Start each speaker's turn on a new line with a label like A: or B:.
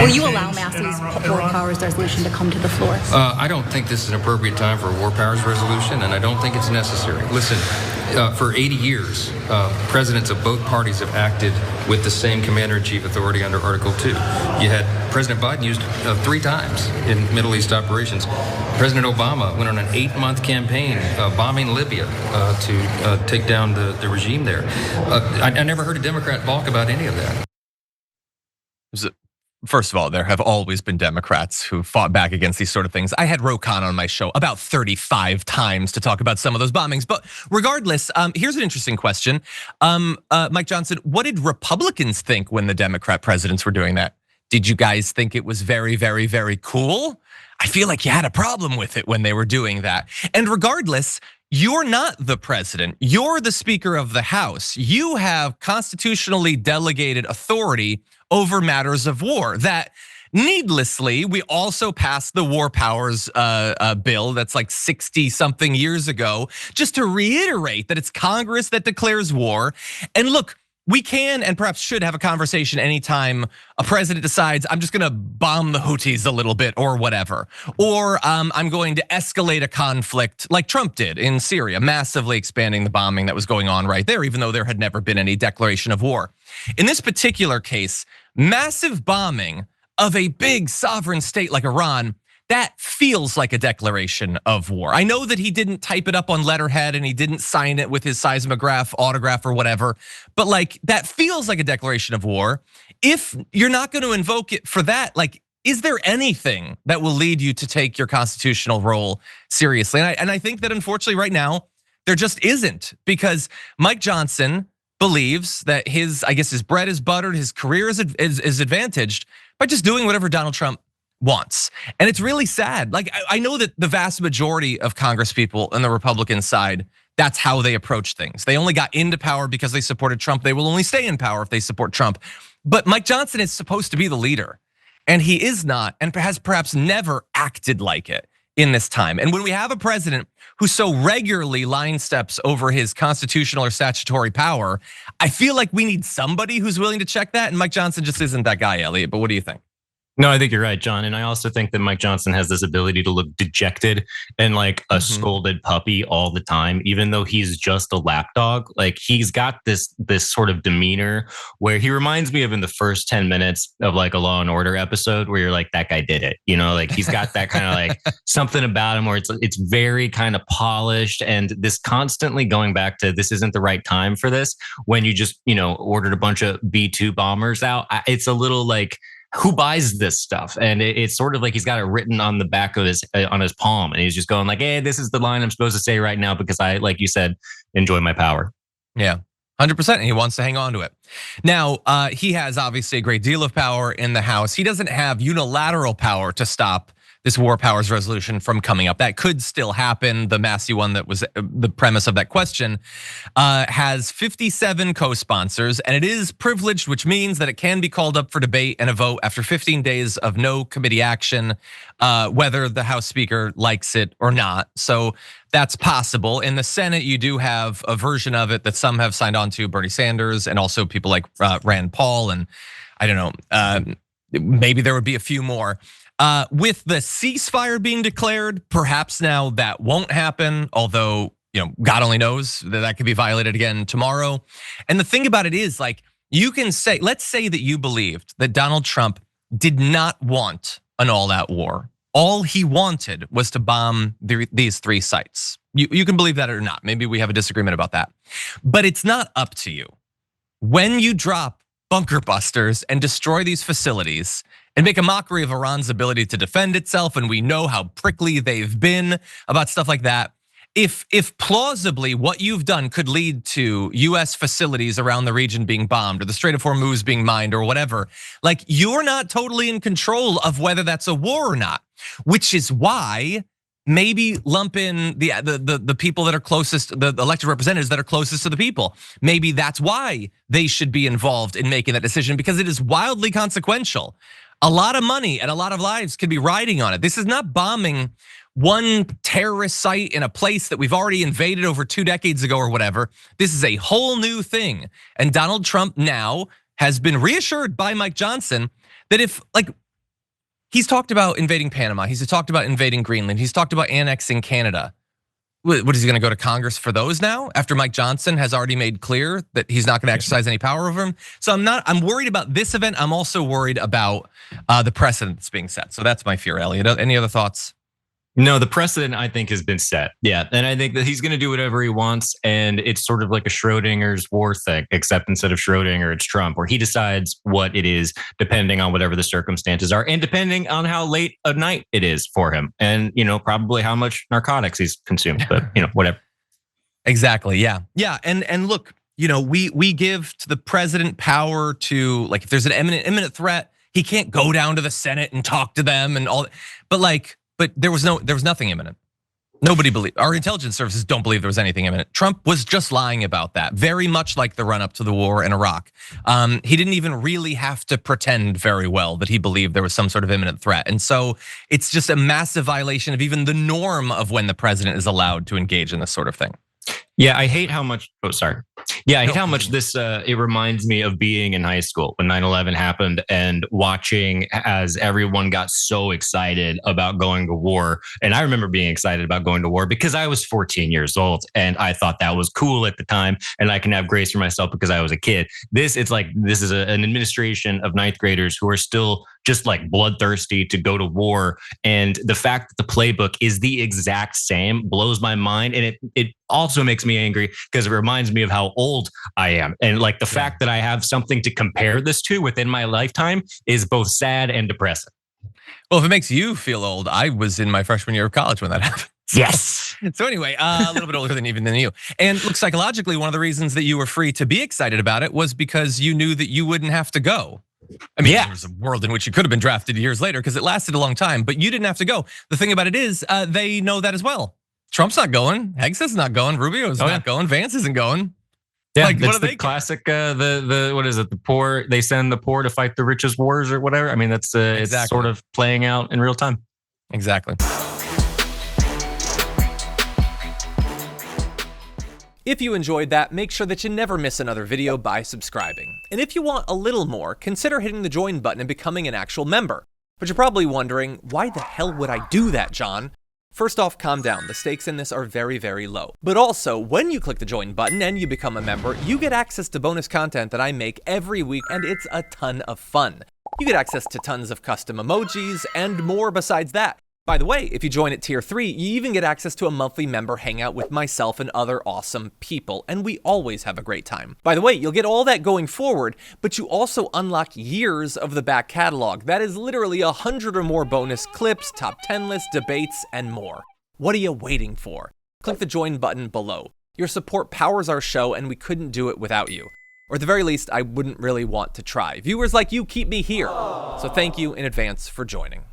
A: Will you allow Massey's war powers resolution to come to the floor?
B: I don't think this is an appropriate time for a war powers resolution, and I don't think it's necessary. Listen, for 80 years, presidents of both parties have acted with the same commander-in-chief authority under Article 2. You had President Biden used 3 times in Middle East operations. President Obama went on an 8-month campaign bombing Libya to take down the regime there. I never heard a Democrat balk about any of that.
C: First of all, there have always been Democrats who fought back against these sort of things. I had Ro Khanna on my show about 35 times to talk about some of those bombings. But regardless, here's an interesting question. Mike Johnson, what did Republicans think when the Democrat presidents were doing that? Did you guys think it was very, very, very cool? I feel like you had a problem with it when they were doing that. And regardless, you're not the president. You're the Speaker of the House. You have constitutionally delegated authority over matters of war. That needlessly, we also passed the war powers bill that's like 60 something years ago, just to reiterate that it's Congress that declares war. And look, we can and perhaps should have a conversation anytime a president decides I'm just gonna bomb the Houthis a little bit or whatever. Or I'm going to escalate a conflict like Trump did in Syria, massively expanding the bombing that was going on right there, even though there had never been any declaration of war. In this particular case, massive bombing of a big sovereign state like Iran, that feels like a declaration of war. I know that he didn't type it up on letterhead and he didn't sign it with his seismograph autograph or whatever, but like that feels like a declaration of war. If you're not going to invoke it for that, like, is there anything that will lead you to take your constitutional role seriously? And I think that unfortunately right now, there just isn't, because Mike Johnson believes that his bread is buttered, his career is advantaged by just doing whatever Donald Trump wants. And it's really sad. Like, I know that the vast majority of Congress people on the Republican side, that's how they approach things. They only got into power because they supported Trump. They will only stay in power if they support Trump. But Mike Johnson is supposed to be the leader, and he is not, and has perhaps never acted like it in this time. And when we have a president who so regularly line steps over his constitutional or statutory power, I feel like we need somebody who's willing to check that. And Mike Johnson just isn't that guy, Elliot. But what do you think?
D: No, I think you're right, John. And I also think that Mike Johnson has this ability to look dejected and like a scolded puppy all the time, even though he's just a lapdog. Like, he's got this sort of demeanor where he reminds me of in the first 10 minutes of like a Law and Order episode where you're like, that guy did it. You know, like he's got that kind of like something about him where it's very kind of polished, and this constantly going back to this isn't the right time for this when you just, ordered a bunch of B-2 bombers out. It's a little like, who buys this stuff? And it's sort of like he's got it written on the back of his palm, and he's just going like, "Hey, this is the line I'm supposed to say right now because I, like you said, enjoy my power."
C: Yeah, 100%. And he wants to hang on to it. Now, he has obviously a great deal of power in the House. He doesn't have unilateral power to stop this war powers resolution from coming up. That could still happen. The Massey one that was the premise of that question has 57 co-sponsors, and it is privileged, which means that it can be called up for debate and a vote after 15 days of no committee action, whether the House Speaker likes it or not. So that's possible. In the Senate, you do have a version of it that some have signed on to, Bernie Sanders, and also people like Rand Paul, and I don't know, maybe there would be a few more. With the ceasefire being declared, perhaps now that won't happen, although, God only knows that could be violated again tomorrow. And the thing about it is, like, you can say, let's say that you believed that Donald Trump did not want an all-out war. All he wanted was to bomb these 3 sites. You can believe that or not. Maybe we have a disagreement about that. But it's not up to you. When you drop bunker busters and destroy these facilities and make a mockery of Iran's ability to defend itself, and we know how prickly they've been about stuff like that. If plausibly what you've done could lead to US facilities around the region being bombed, or the Strait of Hormuz being mined, or whatever, like, you're not totally in control of whether that's a war or not, which is why maybe lump in the people that are closest, the elected representatives that are closest to the people. Maybe that's why they should be involved in making that decision, because it is wildly consequential. A lot of money and a lot of lives could be riding on it. This is not bombing one terrorist site in a place that we've already invaded over 2 decades ago or whatever. This is a whole new thing. And Donald Trump now has been reassured by Mike Johnson that if, like, He's talked about invading Panama. He's talked about invading Greenland. He's talked about annexing Canada. What is he going to go to Congress for those now? After Mike Johnson has already made clear that he's not going to exercise any power over him. So I'm worried about this event. I'm also worried about the precedent that's being set. So that's my fear, Elliot. Any other thoughts?
D: No, the precedent I think has been set. Yeah, and I think that he's going to do whatever he wants, and it's sort of like a Schrodinger's war thing, except instead of Schrodinger, it's Trump, where he decides what it is depending on whatever the circumstances are, and depending on how late of night it is for him, and probably how much narcotics he's consumed. But whatever.
C: Exactly. Yeah. And look, we give to the president power to, like, if there's an imminent threat, he can't go down to the Senate and talk to them and all. But there was nothing imminent. Nobody believed. Our intelligence services don't believe there was anything imminent. Trump was just lying about that, very much like the run up to the war in Iraq. He didn't even really have to pretend very well that he believed there was some sort of imminent threat. And so it's just a massive violation of even the norm of when the president is allowed to engage in this sort of thing.
D: Yeah, I hate how much. Oh, sorry. Yeah, I hate how much this. It reminds me of being in high school when 9/11 happened and watching as everyone got so excited about going to war. And I remember being excited about going to war because I was 14 years old and I thought that was cool at the time. And I can have grace for myself because I was a kid. This is an administration of ninth graders who are still just like bloodthirsty to go to war. And the fact that the playbook is the exact same blows my mind. And it also makes me angry because it reminds me of how old I am. And like the fact that I have something to compare this to within my lifetime is both sad and depressing.
C: Well, if it makes you feel old, I was in my freshman year of college when that happened.
D: Yes.
C: So anyway, a little bit older than you. And look, psychologically, one of the reasons that you were free to be excited about it was because you knew that you wouldn't have to go. I mean, There was a world in which you could have been drafted years later because it lasted a long time, but you didn't have to go. The thing about it is, they know that as well. Trump's not going. Hegseth's not going. Rubio's not going. Vance isn't going.
D: Yeah, like, it's the classic. The what is it? The poor. They send the poor to fight the richest wars or whatever. I mean, that's exactly. It's sort of playing out in real time.
C: Exactly. If you enjoyed that, make sure that you never miss another video by subscribing. And if you want a little more, consider hitting the join button and becoming an actual member. But you're probably wondering, why the hell would I do that, John? First off, calm down. The stakes in this are very, very low. But also, when you click the join button and you become a member, you get access to bonus content that I make every week, and it's a ton of fun. You get access to tons of custom emojis and more besides that. By the way, if you join at tier 3, you even get access to a monthly member hangout with myself and other awesome people, and we always have a great time. By the way, you'll get all that going forward, but you also unlock years of the back catalog. That is literally 100 or more bonus clips, top 10 lists, debates, and more. What are you waiting for? Click the join button below. Your support powers our show, and we couldn't do it without you. Or at the very least, I wouldn't really want to try. Viewers like you keep me here. So thank you in advance for joining.